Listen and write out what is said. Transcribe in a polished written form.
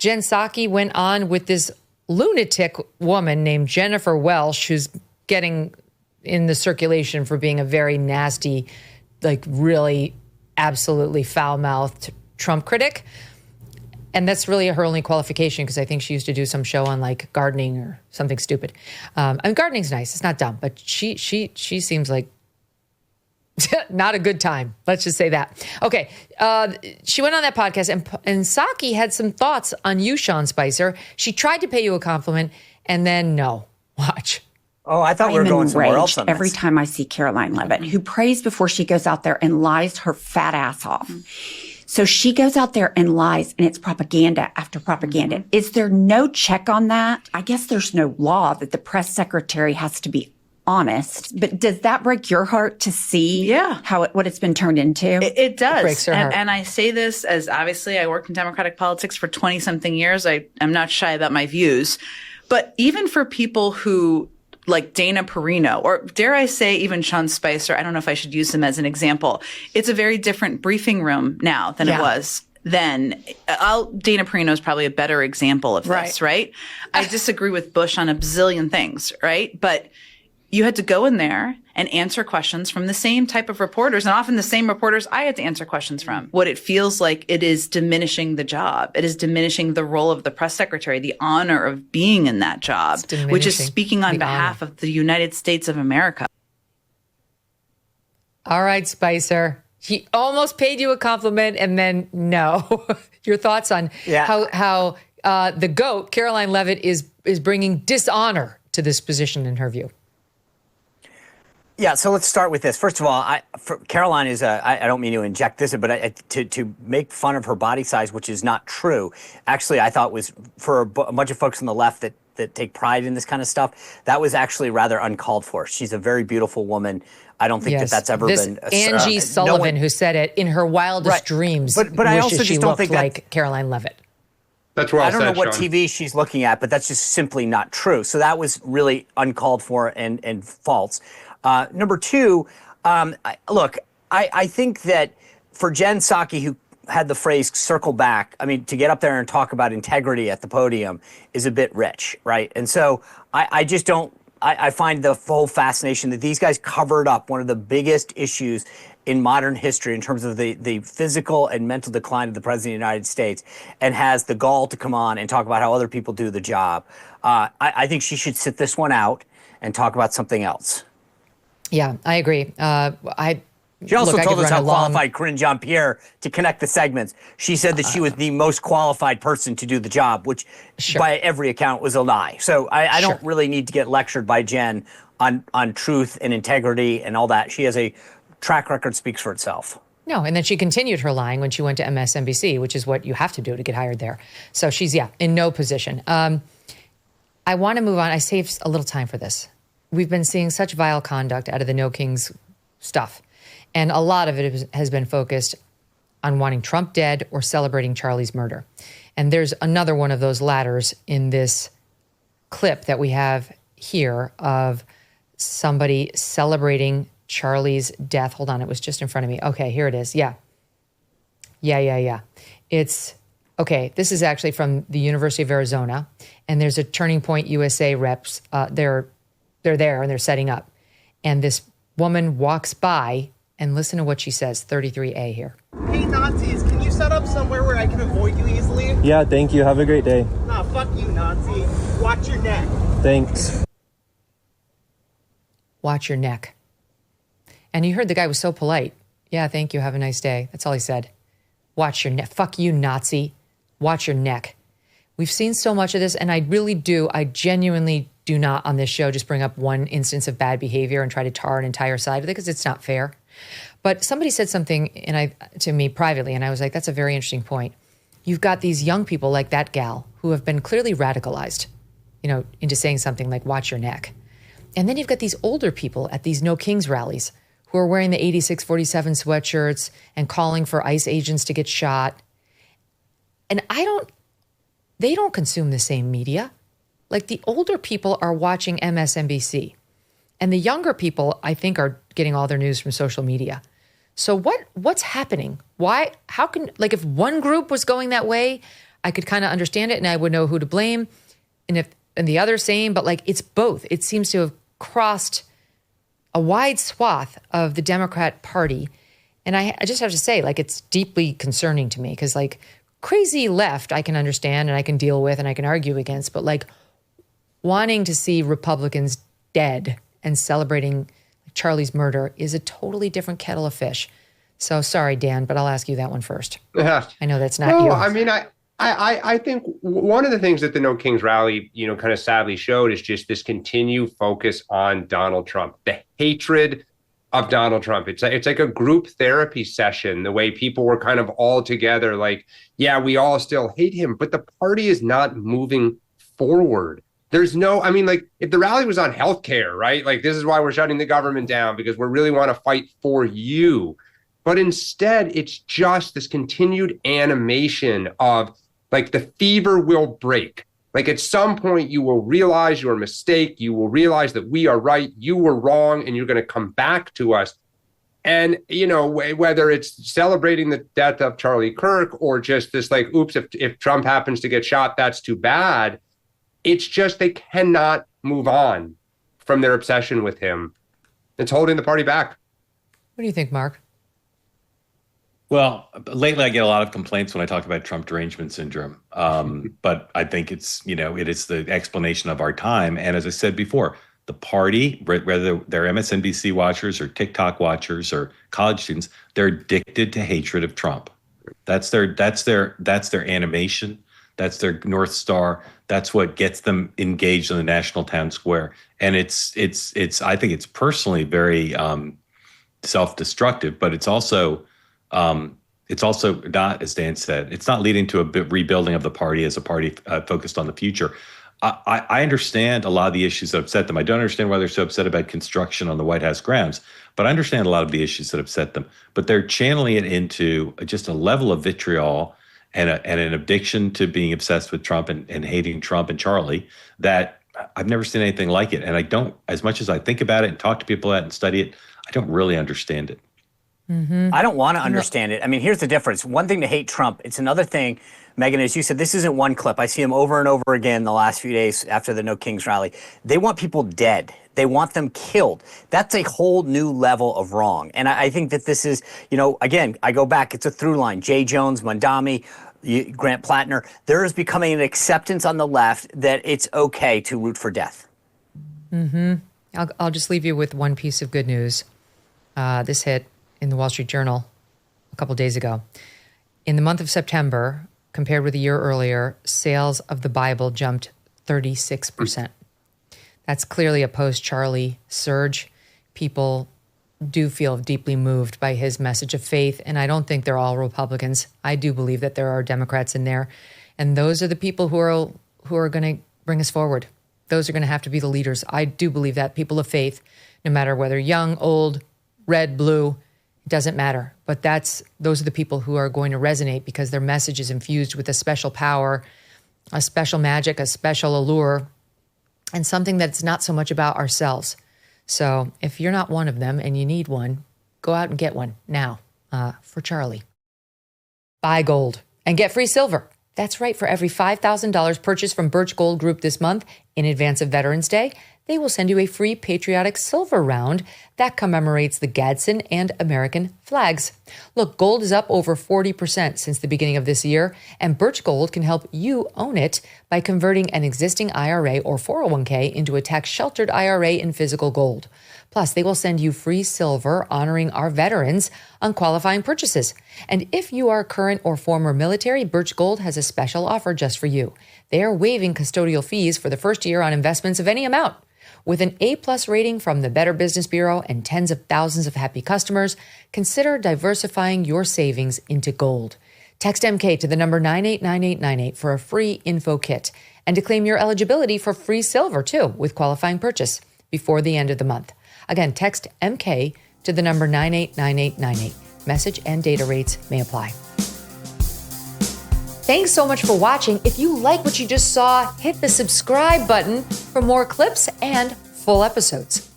Jen Psaki went on with this lunatic woman named Jennifer Welsh, who's getting in the circulation for being a very nasty, like really absolutely foul-mouthed Trump critic. And that's really her only qualification, because I think she used to do some show on like gardening or something stupid. Gardening's nice. It's not dumb, but she seems like not a good time. Let's just say that. Okay. She went on that podcast and Psaki had some thoughts on you, Sean Spicer. She tried to pay you a compliment and then no. Watch. Oh, I thought we were going somewhere else on this. Every time I see Karoline Leavitt, who prays before she goes out there and lies her fat ass off. So she goes out there and lies, and it's propaganda after propaganda. Is there no check on that? I guess there's no law that the press secretary has to be honest, but does that break your heart to see what it's been turned into? It does. It breaks her heart. And I say this as obviously I worked in Democratic politics for 20-something years. I'm not shy about my views. But even for people who like Dana Perino, or dare I say even Sean Spicer, I don't know if I should use him as an example. It's a very different briefing room now than it was then. Dana Perino is probably a better example of this, right? I disagree with Bush on a bazillion things, right? But you had to go in there and answer questions from the same type of reporters, and often the same reporters I had to answer questions from. What it feels like, it is diminishing the job. It is diminishing the role of the press secretary, the honor of being in that job, which is speaking on behalf of the United States of America. All right, Spicer. He almost paid you a compliment and then no. Your thoughts on how the GOAT, Karoline Leavitt, is bringing dishonor to this position in her view? Yeah, so let's start with this. First of all, Karoline is I don't mean to inject this, but to make fun of her body size, which is not true. Actually, I thought was for a bunch of folks on the left that take pride in this kind of stuff, that was actually rather uncalled for. She's a very beautiful woman. I don't think that's ever been. Angie Sullivan, who said it in her wildest dreams, but I also just don't think like Karoline Leavitt. That's where I don't know what TV she's looking at, but that's just simply not true. So that was really uncalled for and false. Number two, I think that for Jen Psaki, who had the phrase circle back, I mean, to get up there and talk about integrity at the podium is a bit rich, right? And so I just don't, I find the whole fascination that these guys covered up one of the biggest issues in modern history in terms of the physical and mental decline of the president of the United States, and has the gall to come on and talk about how other people do the job. I think she should sit this one out and talk about something else. Yeah, I agree. She also told us how qualified Corinne Jean-Pierre to connect the segments. She said that she was the most qualified person to do the job, which by every account was a lie. So I don't really need to get lectured by Jen on truth and integrity and all that. She has a track record, speaks for itself. No, and then she continued her lying when she went to MSNBC, which is what you have to do to get hired there. So she's, in no position. I want to move on. I saved a little time for this. We've been seeing such vile conduct out of the No Kings stuff. And a lot of it has been focused on wanting Trump dead or celebrating Charlie's murder. And there's another one of those ladders in this clip that we have here of somebody celebrating Charlie's death. Hold on, it was just in front of me. Okay, here it is. Yeah. It's, okay, this is actually from the University of Arizona. And there's a Turning Point USA reps. They're there and they're setting up. And this woman walks by, and listen to what she says, 33A here. Hey, Nazis, can you set up somewhere where I can avoid you easily? Yeah, thank you. Have a great day. Nah, fuck you, Nazi. Watch your neck. Thanks. Watch your neck. And you heard the guy was so polite. Yeah, thank you. Have a nice day. That's all he said. Watch your neck. Fuck you, Nazi. Watch your neck. We've seen so much of this, and I genuinely do not on this show just bring up one instance of bad behavior and try to tar an entire side of it, because it's not fair. But somebody said something to me privately, and I was like, that's a very interesting point. You've got these young people like that gal who have been clearly radicalized, into saying something like, watch your neck. And then you've got these older people at these No Kings rallies who are wearing the 8647 sweatshirts and calling for ICE agents to get shot. And they don't consume the same media. Like, the older people are watching MSNBC, and the younger people, I think, are getting all their news from social media. So what's happening? Why? How can, if one group was going that way, I could kind of understand it and I would know who to blame. And the other same, but like it's both. It seems to have crossed a wide swath of the Democrat Party. And I just have to say, like, it's deeply concerning to me because, like, crazy left I can understand and I can deal with and I can argue against, but like wanting to see Republicans dead and celebrating Charlie's murder is a totally different kettle of fish. So sorry, Dan, but I'll ask you that one first. I know that's not you. I mean, I think one of the things that the No Kings rally, kind of sadly showed is just this continued focus on Donald Trump, the hatred of Donald Trump. It's like a group therapy session, the way people were kind of all together, like, yeah, we all still hate him, but the party is not moving forward. There's no, I mean, like, if the rally was on healthcare, right? Like, this is why we're shutting the government down, because we really want to fight for you. But instead, it's just this continued animation of, like, the fever will break. Like, at some point, you will realize your mistake. You will realize that we are right, you were wrong, and you're going to come back to us. And, whether it's celebrating the death of Charlie Kirk or just this, like, oops, if Trump happens to get shot, that's too bad. It's just they cannot move on from their obsession with him. It's holding the party back. What do you think, Mark? Well, lately I get a lot of complaints when I talk about Trump derangement syndrome. But I think it's, it is the explanation of our time. And as I said before, the party, whether they're MSNBC watchers or TikTok watchers or college students, they're addicted to hatred of Trump. That's their animation. That's their North Star. That's what gets them engaged in the national town square. And it's I think it's personally very self-destructive, but it's also not, as Dan said, it's not leading to a rebuilding of the party as a party focused on the future. I understand a lot of the issues that upset them. I don't understand why they're so upset about construction on the White House grounds, but I understand a lot of the issues that upset them. But they're channeling it into just a level of vitriol and an addiction to being obsessed with Trump and hating Trump and Charlie that I've never seen anything like it. And I don't, as much as I think about it and talk to people about it and study it, I don't really understand it. Mm-hmm. I don't want to understand it. I mean, here's the difference. One thing to hate Trump. It's another thing, Megyn, as you said, this isn't one clip. I see him over and over again the last few days after the No Kings rally. They want people dead. They want them killed. That's a whole new level of wrong. And I think that this is, again, I go back. It's a through line. Jay Jones, Mondami, Grant Plattner. There is becoming an acceptance on the left that it's okay to root for death. Mm-hmm. I'll just leave you with one piece of good news. This hit in the Wall Street Journal a couple days ago. In the month of September, compared with a year earlier, sales of the Bible jumped 36%. That's clearly a post-Charlie surge. People do feel deeply moved by his message of faith, and I don't think they're all Republicans. I do believe that there are Democrats in there, and those are the people who are going to bring us forward. Those are going to have to be the leaders. I do believe that people of faith, no matter whether young, old, red, blue, it doesn't matter. But those are the people who are going to resonate because their message is infused with a special power, a special magic, a special allure, and something that's not so much about ourselves. So if you're not one of them and you need one, go out and get one now for Charlie. Buy gold and get free silver. That's right. For every $5,000 purchased from Birch Gold Group this month in advance of Veterans Day, they will send you a free patriotic silver round that commemorates the Gadsden and American flags. Look, gold is up over 40% since the beginning of this year, and Birch Gold can help you own it by converting an existing IRA or 401k into a tax-sheltered IRA in physical gold. Plus, they will send you free silver honoring our veterans on qualifying purchases. And if you are current or former military, Birch Gold has a special offer just for you. They are waiving custodial fees for the first year on investments of any amount. With an A+ rating from the Better Business Bureau and tens of thousands of happy customers, consider diversifying your savings into gold. Text MK to the number 989898 for a free info kit and to claim your eligibility for free silver, too, with qualifying purchase before the end of the month. Again, text MK to the number 989898. Message and data rates may apply. Thanks so much for watching. If you like what you just saw, hit the subscribe button for more clips and full episodes.